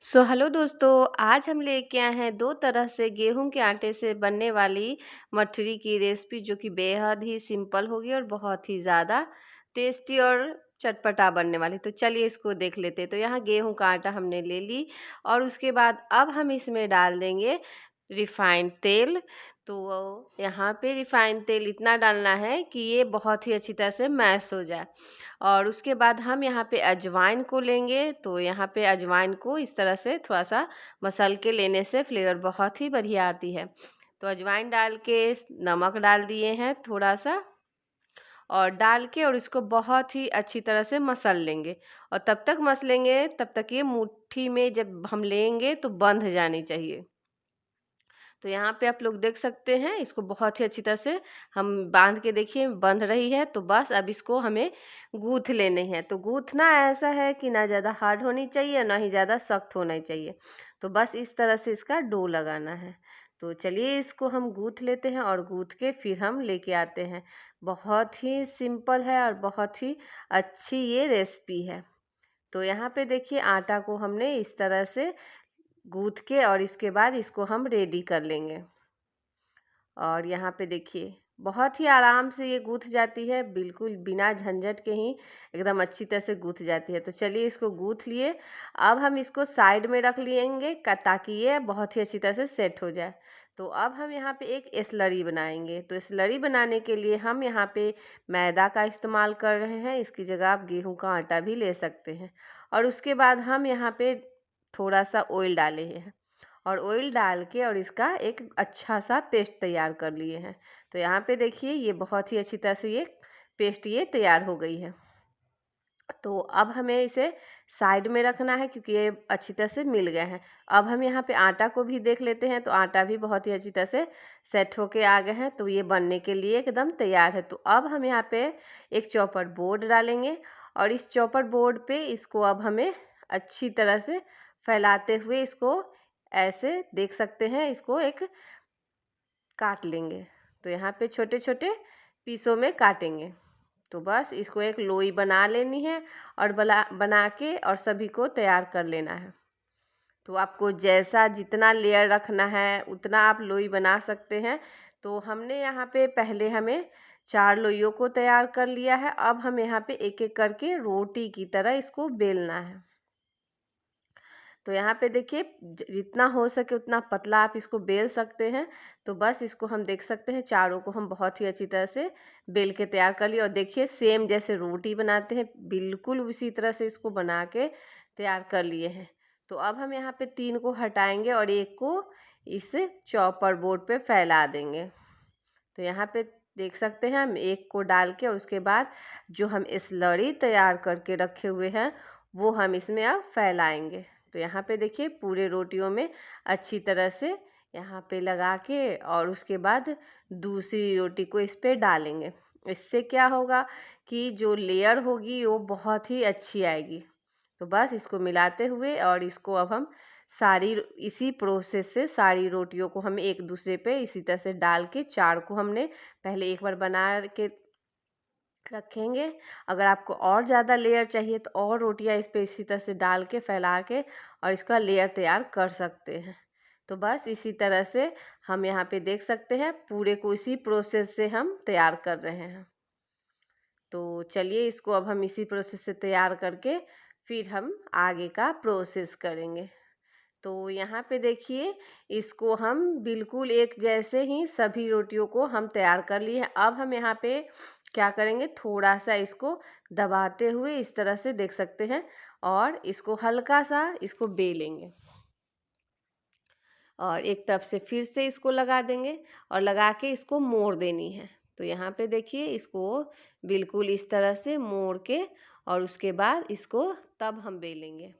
Hello दोस्तों। आज हम लेके आए हैं दो तरह से गेहूं के आटे से बनने वाली मठरी की रेसिपी, जो कि बेहद ही सिंपल होगी और बहुत ही ज़्यादा टेस्टी और चटपटा बनने वाली। तो चलिए इसको देख लेते हैं। तो यहाँ गेहूं का आटा हमने ले ली और उसके बाद अब हम इसमें डाल देंगे रिफाइंड तेल। तो यहाँ पे रिफाइंड तेल इतना डालना है कि ये बहुत ही अच्छी तरह से मैश हो जाए। और उसके बाद हम यहाँ पे अजवाइन को लेंगे। तो यहाँ पे अजवाइन को इस तरह से थोड़ा सा मसल के लेने से फ्लेवर बहुत ही बढ़िया आती है। तो अजवाइन डाल के नमक डाल दिए हैं थोड़ा सा, और डाल के और इसको बहुत ही अच्छी तरह से मसल लेंगे। और तब तक मसलेंगे तब तक ये मुट्ठी में जब हम लेंगे तो बंध जानी चाहिए। तो यहाँ पे आप लोग देख सकते हैं, इसको बहुत ही अच्छी तरह से हम बांध के देखिए बंध रही है। तो बस अब इसको हमें गूँथ लेने हैं। तो गूँथना ऐसा है कि ना ज़्यादा हार्ड होनी चाहिए ना ही ज़्यादा सख्त होना चाहिए। तो बस इस तरह से इसका डो लगाना है। तो चलिए इसको हम गूँथ लेते हैं और गूँथ के फिर हम लेके आते हैं। बहुत ही सिंपल है और बहुत ही अच्छी ये रेसिपी है। तो यहाँ पे देखिए आटा को हमने इस तरह से गूँथ के और इसके बाद इसको हम रेडी कर लेंगे। और यहाँ पे देखिए बहुत ही आराम से ये गूँथ जाती है, बिल्कुल बिना झंझट के ही एकदम अच्छी तरह से गूँथ जाती है। तो चलिए इसको गूँथ लिए। अब हम इसको साइड में रख लेंगे ताकि ये बहुत ही अच्छी तरह से सेट हो जाए। तो अब हम यहाँ पे एक स्लरी बनाएंगे। तो स्लरी बनाने के लिए हम यहाँ पे मैदा का इस्तेमाल कर रहे हैं। इसकी जगह आप गेहूं का आटा भी ले सकते हैं। और उसके बाद हम यहाँ पे थोड़ा सा ऑयल डाले हैं और ऑयल डाल के और इसका एक अच्छा सा पेस्ट तैयार कर लिए हैं। तो यहाँ पे देखिए ये बहुत ही अच्छी तरह से ये पेस्ट ये तैयार हो गई है। तो अब हमें इसे साइड में रखना है क्योंकि ये अच्छी तरह से मिल गए हैं। अब हम यहाँ पे आटा को भी देख लेते हैं। तो आटा भी बहुत ही अच्छी तरह से सेट होके आ गए हैं। तो ये बनने के लिए एकदम तैयार है। तो अब हम यहाँ पे एक चॉपर बोर्ड डालेंगे और इस चॉपर बोर्ड पे इसको अब हमें अच्छी तरह से फैलाते हुए इसको ऐसे देख सकते हैं, इसको एक काट लेंगे। तो यहाँ पे छोटे छोटे पीसों में काटेंगे। तो बस इसको एक लोई बना लेनी है और बना के और सभी को तैयार कर लेना है। तो आपको जैसा जितना लेयर रखना है उतना आप लोई बना सकते हैं। तो हमने यहाँ पे पहले हमें 4 लोइयों को तैयार कर लिया है। अब हम यहाँ पे एक एक करके रोटी की तरह इसको बेलना है। तो यहाँ पे देखिए जितना हो सके उतना पतला आप इसको बेल सकते हैं। तो बस इसको हम देख सकते हैं चारों को हम बहुत ही अच्छी तरह से बेल के तैयार कर लिया। और देखिए सेम जैसे रोटी बनाते हैं बिल्कुल उसी तरह से इसको बना के तैयार कर लिए हैं। तो अब हम यहाँ पे 3 को हटाएंगे और एक को इस चॉपर बोर्ड पे फैला देंगे। तो यहाँ पे देख सकते हैं हम एक को डाल के और उसके बाद जो हम स्लरी तैयार करके रखे हुए हैं वो हम इसमें अब फैलाएंगे। तो यहाँ पे देखिए पूरे रोटियों में अच्छी तरह से यहाँ पे लगा के और उसके बाद दूसरी रोटी को इस पे डालेंगे। इससे क्या होगा कि जो लेयर होगी वो बहुत ही अच्छी आएगी। तो बस इसको मिलाते हुए और इसको अब हम सारी इसी प्रोसेस से सारी रोटियों को हम एक दूसरे पे इसी तरह से डाल के 4 को हमने पहले एक बार बना के रखेंगे। अगर आपको और ज़्यादा लेयर चाहिए तो और रोटियां इस पे इसी तरह से डाल के फैला के और इसका लेयर तैयार कर सकते हैं। तो बस इसी तरह से हम यहाँ पे देख सकते हैं पूरे को इसी प्रोसेस से हम तैयार कर रहे हैं। तो चलिए इसको अब हम इसी प्रोसेस से तैयार करके फिर हम आगे का प्रोसेस करेंगे। तो यहाँ पे देखिए इसको हम बिल्कुल एक जैसे ही सभी रोटियों को हम तैयार कर लिए हैं। अब हम यहाँ पे क्या करेंगे, थोड़ा सा इसको दबाते हुए इस तरह से देख सकते हैं और इसको हल्का सा इसको बेलेंगे और एक तरफ से फिर से इसको लगा देंगे और लगा के इसको मोड़ देनी है। तो यहाँ पे देखिए इसको बिल्कुल इस तरह से मोड़ के और उसके बाद इसको तब हम बेलेंगे।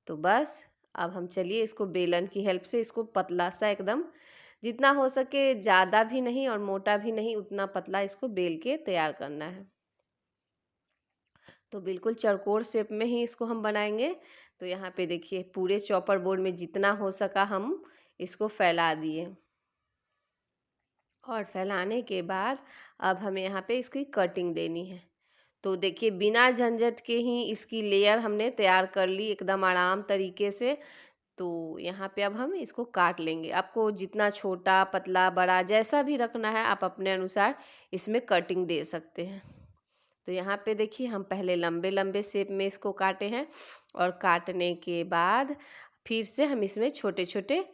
तो बस अब हम चलिए इसको बेलन की हेल्प से इसको पतला सा एकदम जितना हो सके, ज़्यादा भी नहीं और मोटा भी नहीं, उतना पतला इसको बेल के तैयार करना है। तो बिल्कुल चौकोर शेप में ही इसको हम बनाएंगे। तो यहाँ पे देखिए पूरे चॉपर बोर्ड में जितना हो सका हम इसको फैला दिए और फैलाने के बाद अब हमें यहाँ पे इसकी कटिंग देनी है। तो देखिए बिना झंझट के ही इसकी लेयर हमने तैयार कर ली एकदम आराम तरीके से। तो यहाँ पे अब हम इसको काट लेंगे। आपको जितना छोटा पतला बड़ा जैसा भी रखना है आप अपने अनुसार इसमें कटिंग दे सकते हैं। तो यहाँ पे देखिए हम पहले लंबे लंबे शेप में इसको काटे हैं और काटने के बाद फिर से हम इसमें छोटे छोटे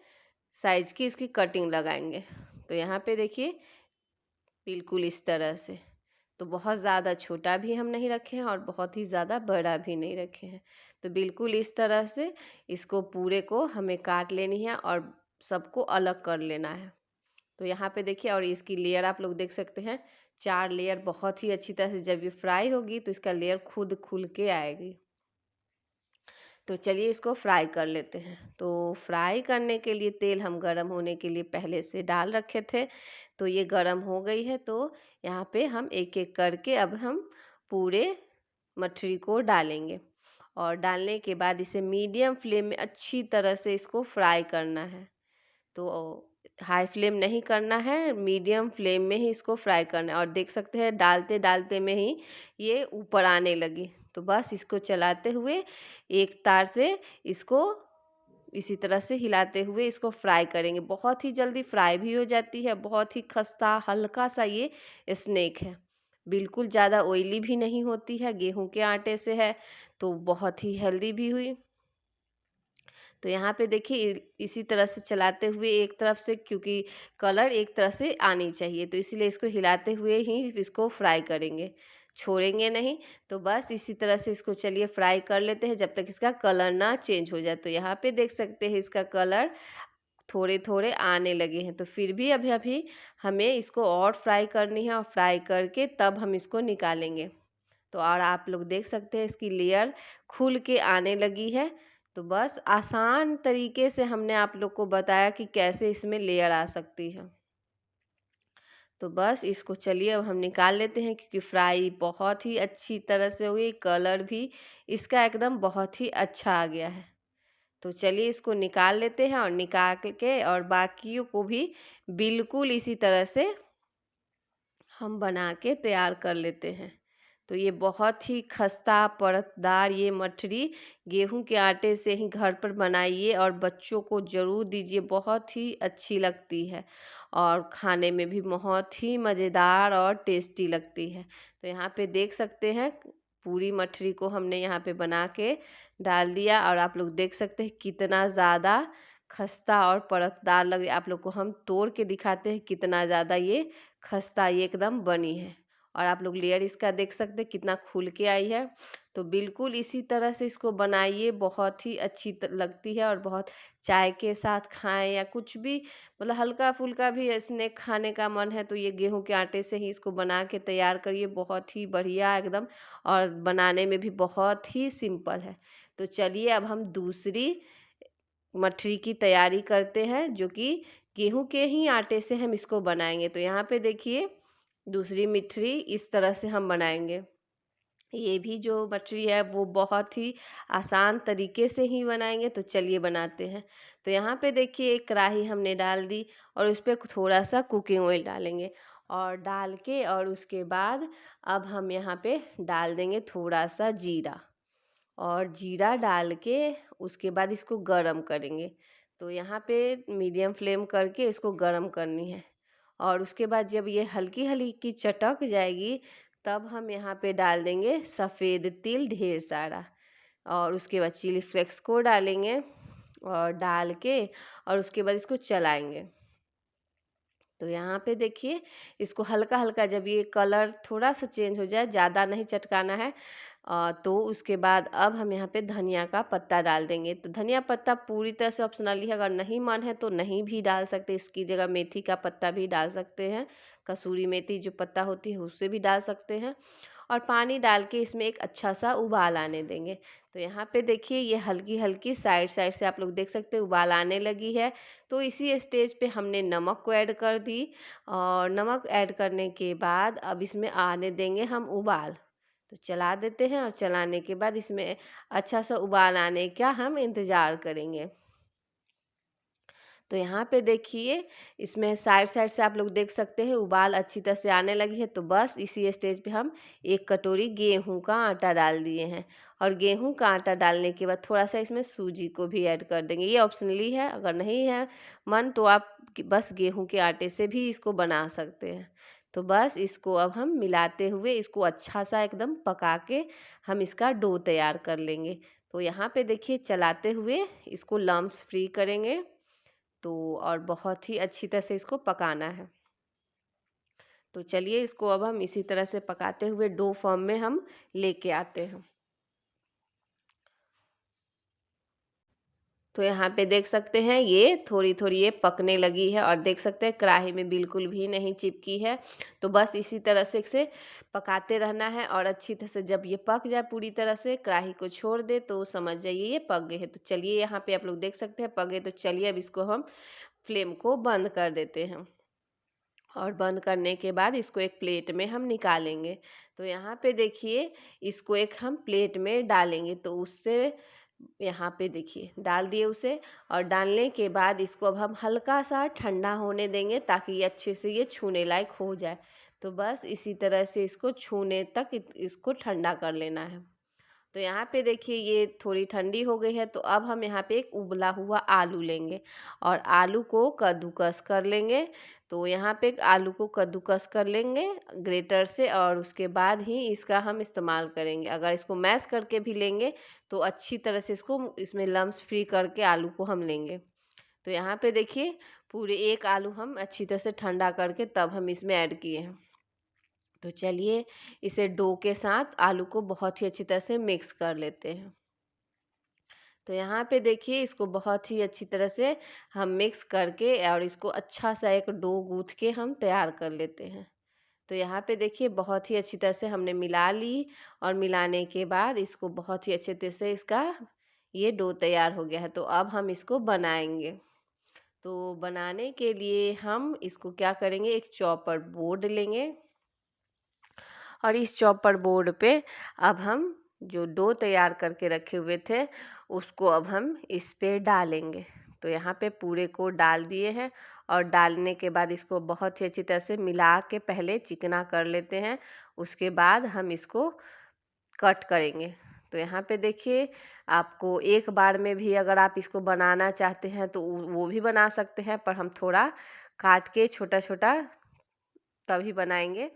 साइज की इसकी कटिंग लगाएंगे। तो यहाँ पे देखिए बिल्कुल इस तरह से। तो बहुत ज़्यादा छोटा भी हम नहीं रखे हैं और बहुत ही ज़्यादा बड़ा भी नहीं रखे हैं। तो बिल्कुल इस तरह से इसको पूरे को हमें काट लेनी है और सबको अलग कर लेना है। तो यहाँ पे देखिए और इसकी लेयर आप लोग देख सकते हैं, 4 लेयर बहुत ही अच्छी तरह से जब ये फ्राई होगी तो इसका लेयर खुद खुल के आएगी। तो चलिए इसको फ्राई कर लेते हैं। तो फ्राई करने के लिए तेल हम गरम होने के लिए पहले से डाल रखे थे। तो ये गरम हो गई है। तो यहाँ पे हम एक एक करके अब हम पूरे मछली को डालेंगे और डालने के बाद इसे मीडियम फ्लेम में अच्छी तरह से इसको फ्राई करना है। तो हाई फ्लेम नहीं करना है, मीडियम फ्लेम में ही इसको फ्राई करना है। और देख सकते हैं डालते डालते में ही ये ऊपर आने लगी। तो बस इसको चलाते हुए एक तार से इसको इसी तरह से हिलाते हुए इसको फ्राई करेंगे। बहुत ही जल्दी फ्राई भी हो जाती है, बहुत ही खस्ता हल्का सा ये स्नैक है। बिल्कुल ज़्यादा ऑयली भी नहीं होती है, गेहूं के आटे से है तो बहुत ही हेल्दी भी हुई। तो यहाँ पे देखिए इसी तरह से चलाते हुए एक तरफ से, क्योंकि कलर एक तरह से आनी चाहिए तो इसीलिए इसको हिलाते हुए ही इसको फ्राई करेंगे, छोड़ेंगे नहीं। तो बस इसी तरह से इसको चलिए फ्राई कर लेते हैं जब तक इसका कलर ना चेंज हो जाए। तो यहाँ पे देख सकते हैं इसका कलर थोड़े थोड़े आने लगे हैं। तो फिर भी अभी अभी हमें इसको और फ्राई करनी है और फ्राई करके तब हम इसको निकालेंगे। तो और आप लोग देख सकते हैं इसकी लेयर खुल के आने लगी है। तो बस आसान तरीके से हमने आप लोग को बताया कि कैसे इसमें लेयर आ सकती है। तो बस इसको चलिए अब हम निकाल लेते हैं, क्योंकि फ्राई बहुत ही अच्छी तरह से हो गई, कलर भी इसका एकदम बहुत ही अच्छा आ गया है। तो चलिए इसको निकाल लेते हैं और निकाल के और बाकियों को भी बिल्कुल इसी तरह से हम बना के तैयार कर लेते हैं। तो ये बहुत ही खस्ता परतदार ये मठरी गेहूं के आटे से ही घर पर बनाइए और बच्चों को ज़रूर दीजिए, बहुत ही अच्छी लगती है और खाने में भी बहुत ही मज़ेदार और टेस्टी लगती है। तो यहाँ पे देख सकते हैं पूरी मठरी को हमने यहाँ पे बना के डाल दिया और आप लोग देख सकते हैं कितना ज़्यादा खस्ता और परतदार लग रही है। आप लोग को हम तोड़ के दिखाते हैं कितना ज़्यादा ये खस्ता ये एकदम बनी है। और आप लोग लेयर इसका देख सकते हैं कितना खुल के आई है। तो बिल्कुल इसी तरह से इसको बनाइए, बहुत ही अच्छी लगती है और बहुत चाय के साथ खाएं या कुछ भी, मतलब हल्का फुल्का भी स्नैक खाने का मन है तो ये गेहूं के आटे से ही इसको बना के तैयार करिए, बहुत ही बढ़िया एकदम। और बनाने में भी बहुत ही सिंपल है। तो चलिए अब हम दूसरी मठरी की तैयारी करते हैं, जो कि गेहूं के ही आटे से हम इसको बनाएंगे। तो यहाँ पे देखिए दूसरी मठरी इस तरह से हम बनाएंगे। ये भी जो मठरी है वो बहुत ही आसान तरीके से ही बनाएंगे। तो चलिए बनाते हैं। तो यहाँ पे देखिए एक कढ़ाई हमने डाल दी और उस पर थोड़ा सा कुकिंग ऑयल डालेंगे और डाल के और उसके बाद अब हम यहाँ पे डाल देंगे थोड़ा सा जीरा और जीरा डाल के उसके बाद इसको गरम करेंगे। तो यहाँ पे मीडियम फ्लेम करके इसको गरम करनी है और उसके बाद जब ये हल्की हल्की चटक जाएगी तब हम यहाँ पे डाल देंगे सफ़ेद तिल ढेर सारा और उसके बाद चिली फ्लेक्स को डालेंगे और डाल के और उसके बाद इसको चलाएंगे। तो यहाँ पे देखिए इसको हल्का हल्का जब ये कलर थोड़ा सा चेंज हो जाए, ज़्यादा नहीं चटकाना है, तो उसके बाद अब हम यहाँ पे धनिया का पत्ता डाल देंगे। तो धनिया पत्ता पूरी तरह से ऑप्शनली है, अगर नहीं मन है तो नहीं भी डाल सकते, इसकी जगह मेथी का पत्ता भी डाल सकते हैं, कसूरी मेथी जो पत्ता होती है उससे भी डाल सकते हैं। और पानी डाल के इसमें एक अच्छा सा उबाल आने देंगे। तो यहाँ पे देखिए ये हल्की हल्की साइड साइड से आप लोग देख सकते हैं उबाल आने लगी है। तो इसी स्टेज पे हमने नमक को ऐड कर दी और नमक ऐड करने के बाद अब इसमें आने देंगे हम उबाल। तो चला देते हैं और चलाने के बाद इसमें अच्छा सा उबाल आने का हम इंतज़ार करेंगे। तो यहाँ पे देखिए इसमें साइड साइड से आप लोग देख सकते हैं उबाल अच्छी तरह से आने लगी है। तो बस इसी स्टेज पे हम 1 कटोरी गेहूं का आटा डाल दिए हैं। और गेहूं का आटा डालने के बाद थोड़ा सा इसमें सूजी को भी ऐड कर देंगे। ये ऑप्शनली है, अगर नहीं है मन तो आप बस गेहूं के आटे से भी इसको बना सकते हैं। तो बस इसको अब हम मिलाते हुए इसको अच्छा सा एकदम पका के हम इसका डो तैयार कर लेंगे। तो यहाँ पे देखिए चलाते हुए इसको लम्स फ्री करेंगे। तो और बहुत ही अच्छी तरह से इसको पकाना है। तो चलिए इसको अब हम इसी तरह से पकाते हुए डो फॉर्म में हम लेके आते हैं। तो यहाँ पे देख सकते हैं ये थोड़ी थोड़ी ये पकने लगी है और देख सकते हैं कढ़ाई में बिल्कुल भी नहीं चिपकी है। तो बस इसी तरह से इसे पकाते रहना है और अच्छी तरह से जब ये पक जाए पूरी तरह से कढ़ाई को छोड़ दे तो समझ जाइए ये पक गए हैं। तो चलिए यहाँ पे आप लोग देख सकते हैं पक गए। तो चलिए अब इसको हम फ्लेम को बंद कर देते हैं। और बंद करने के बाद इसको एक प्लेट में हम निकालेंगे। तो यहाँ पे देखिए इसको एक हम प्लेट में डालेंगे। तो उससे यहाँ पे देखिए डाल दिए उसे। और डालने के बाद इसको अब हम हल्का सा ठंडा होने देंगे ताकि ये अच्छे से ये छूने लायक हो जाए। तो बस इसी तरह से इसको छूने तक इसको ठंडा कर लेना है। तो यहाँ पे देखिए ये थोड़ी ठंडी हो गई है। तो अब हम यहाँ पे एक उबला हुआ आलू लेंगे और आलू को कद्दूकस कर लेंगे। तो यहाँ पे एक आलू को कद्दूकस कर लेंगे ग्रेटर से और उसके बाद ही इसका हम इस्तेमाल करेंगे। अगर इसको मैश करके भी लेंगे तो अच्छी तरह से इसको इसमें लम्स फ्री करके आलू को हम लेंगे। तो यहाँ पे देखिए पूरे एक आलू हम अच्छी तरह से ठंडा करके तब हम इसमें ऐड किए हैं। तो चलिए इसे डो के साथ आलू को बहुत ही अच्छी तरह से मिक्स कर लेते हैं। तो यहाँ पे देखिए इसको बहुत ही अच्छी तरह से हम मिक्स करके और इसको अच्छा सा एक डो गूँथ के हम तैयार कर लेते हैं। तो यहाँ पे देखिए बहुत ही अच्छी तरह से हमने मिला ली और मिलाने के बाद इसको बहुत ही अच्छे तरह से इसका ये डो तैयार हो गया है। तो अब हम इसको बनाएंगे। तो बनाने के लिए हम इसको क्या करेंगे, एक चॉपर बोर्ड लेंगे और इस चॉपर बोर्ड पे अब हम जो डो तैयार करके रखे हुए थे उसको अब हम इस पे डालेंगे। तो यहाँ पे पूरे को डाल दिए हैं और डालने के बाद इसको बहुत ही अच्छी तरह से मिला के पहले चिकना कर लेते हैं। उसके बाद हम इसको कट करेंगे। तो यहाँ पे देखिए आपको एक बार में भी अगर आप इसको बनाना चाहते हैं तो वो भी बना सकते हैं, पर हम थोड़ा काट के छोटा छोटा तभी बनाएंगे।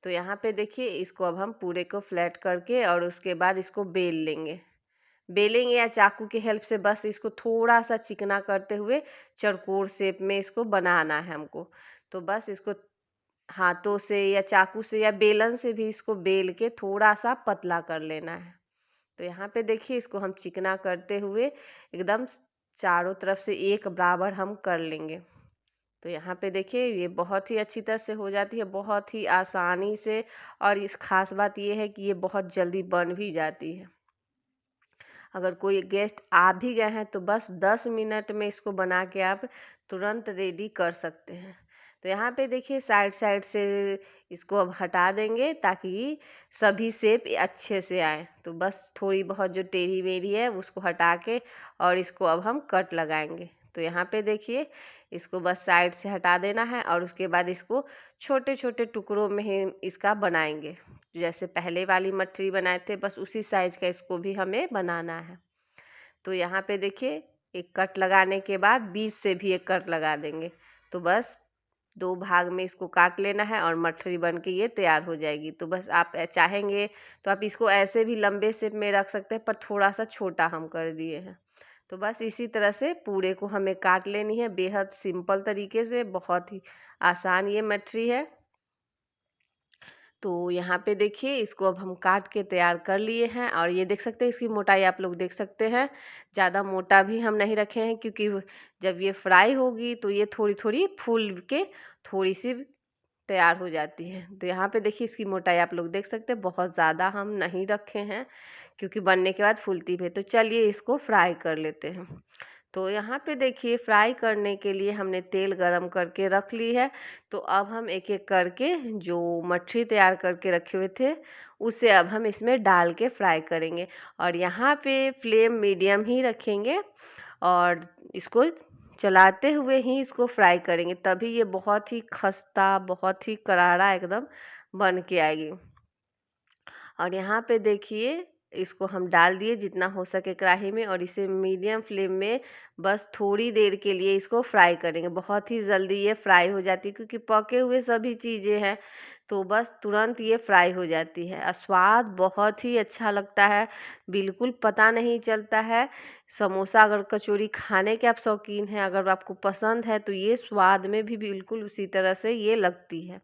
तो यहाँ पे देखिए इसको अब हम पूरे को फ्लैट करके और उसके बाद इसको बेलेंगे या चाकू की हेल्प से बस इसको थोड़ा सा चिकना करते हुए चौकोर शेप में इसको बनाना है हमको। तो बस इसको हाथों से या चाकू से या बेलन से भी इसको बेल के थोड़ा सा पतला कर लेना है। तो यहाँ पे देखिए इसको हम चिकना करते हुए एकदम चारों तरफ से एक बराबर हम कर लेंगे। तो यहाँ पे देखिए ये बहुत ही अच्छी तरह से हो जाती है, बहुत ही आसानी से। और इस खास बात ये है कि ये बहुत जल्दी बन भी जाती है। अगर कोई गेस्ट आ भी गए हैं तो बस 10 मिनट में इसको बना के आप तुरंत रेडी कर सकते हैं। तो यहाँ पे देखिए साइड साइड से इसको अब हटा देंगे ताकि सभी शेप अच्छे से आए। तो बस थोड़ी बहुत जो टेढ़ी मेढ़ी है उसको हटा के और इसको अब हम कट लगाएंगे। तो यहाँ पे देखिए इसको बस साइड से हटा देना है और उसके बाद इसको छोटे छोटे टुकड़ों में ही इसका बनाएंगे। जैसे पहले वाली मटरी बनाए थे बस उसी साइज का इसको भी हमें बनाना है। तो यहाँ पे देखिए एक कट लगाने के बाद बीच से भी एक कट लगा देंगे। तो बस 2 भाग में इसको काट लेना है और मठरी बन के ये तैयार हो जाएगी। तो बस आप चाहेंगे तो आप इसको ऐसे भी लंबे शेप में रख सकते हैं, पर थोड़ा सा छोटा हम कर दिए हैं। तो बस इसी तरह से पूरे को हमें काट लेनी है बेहद सिंपल तरीके से। बहुत ही आसान ये मठरी है। तो यहाँ पे देखिए इसको अब हम काट के तैयार कर लिए हैं और ये देख सकते हैं इसकी मोटाई आप लोग देख सकते हैं। ज़्यादा मोटा भी हम नहीं रखे हैं क्योंकि जब ये फ्राई होगी तो ये थोड़ी थोड़ी फूल के थोड़ी सी तैयार हो जाती है। तो यहाँ पे देखिए इसकी मोटाई आप लोग देख सकते हैं, बहुत ज़्यादा हम नहीं रखे हैं क्योंकि बनने के बाद फूलती भी है। तो चलिए इसको फ्राई कर लेते हैं। तो यहाँ पे देखिए फ्राई करने के लिए हमने तेल गरम करके रख ली है। तो अब हम एक एक करके जो मठरी तैयार करके रखे हुए थे उसे अब हम इसमें डाल के फ्राई करेंगे। और यहाँ पे फ्लेम मीडियम ही रखेंगे और इसको चलाते हुए ही इसको फ्राई करेंगे, तभी ये बहुत ही खस्ता, बहुत ही करारा एकदम बन के आएगी। और यहाँ पे देखिए इसको हम डाल दिए जितना हो सके कढ़ाई में, और इसे मीडियम फ्लेम में बस थोड़ी देर के लिए इसको फ्राई करेंगे। बहुत ही जल्दी ये फ्राई हो जाती है क्योंकि पके हुए सभी चीज़ें हैं, तो बस तुरंत ये फ्राई हो जाती है और स्वाद बहुत ही अच्छा लगता है, बिल्कुल पता नहीं चलता है। समोसा अगर कचौरी खाने के आप शौकीन हैं, अगर आपको पसंद है, तो ये स्वाद में भी बिल्कुल उसी तरह से ये लगती है,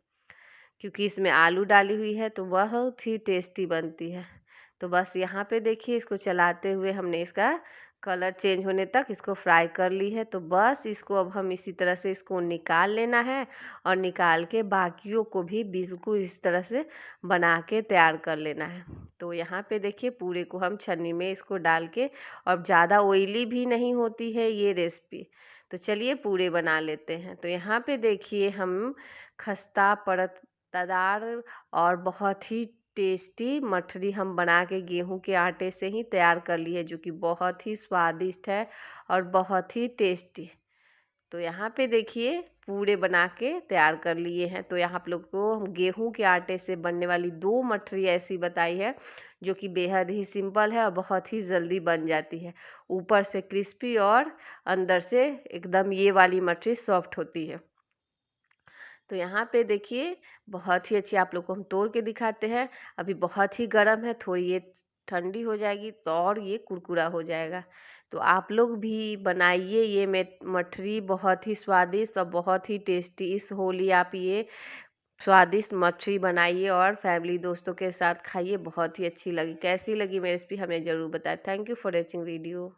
क्योंकि इसमें आलू डाली हुई है तो बहुत ही टेस्टी बनती है। तो बस यहाँ पे देखिए इसको चलाते हुए हमने इसका कलर चेंज होने तक इसको फ्राई कर ली है। तो बस इसको अब हम इसी तरह से इसको निकाल लेना है, और निकाल के बाकियों को भी बिल्कुल इस तरह से बना के तैयार कर लेना है। तो यहाँ पे देखिए पूरे को हम छन्नी में इसको डाल के, और ज़्यादा ऑयली भी नहीं होती है ये रेसिपी। तो चलिए पूरे बना लेते हैं। तो यहाँ पे देखिए हम खस्ता परतदार और बहुत ही टेस्टी मठरी हम बना के गेहूं के आटे से ही तैयार कर ली है, जो कि बहुत ही स्वादिष्ट है और बहुत ही टेस्टी। तो यहाँ पे देखिए पूरे बना के तैयार कर लिए हैं। तो यहाँ आप लोग को हम गेहूं के आटे से बनने वाली 2 मठरी ऐसी बताई है, जो कि बेहद ही सिंपल है और बहुत ही जल्दी बन जाती है। ऊपर से क्रिस्पी और अंदर से एकदम ये वाली मठरी सॉफ्ट होती है। तो यहाँ पे देखिए बहुत ही अच्छी आप लोग को हम तोड़ के दिखाते हैं। अभी बहुत ही गर्म है, थोड़ी ये ठंडी हो जाएगी तो और ये कुरकुरा हो जाएगा। तो आप लोग भी बनाइए ये मठरी, बहुत ही स्वादिष्ट और बहुत ही टेस्टी। इस होली आप ये स्वादिष्ट मठरी बनाइए और फैमिली दोस्तों के साथ खाइए, बहुत ही अच्छी लगी। कैसी लगी मेरी रेसिपी हमें ज़रूर बताएं। Thank you for watching video.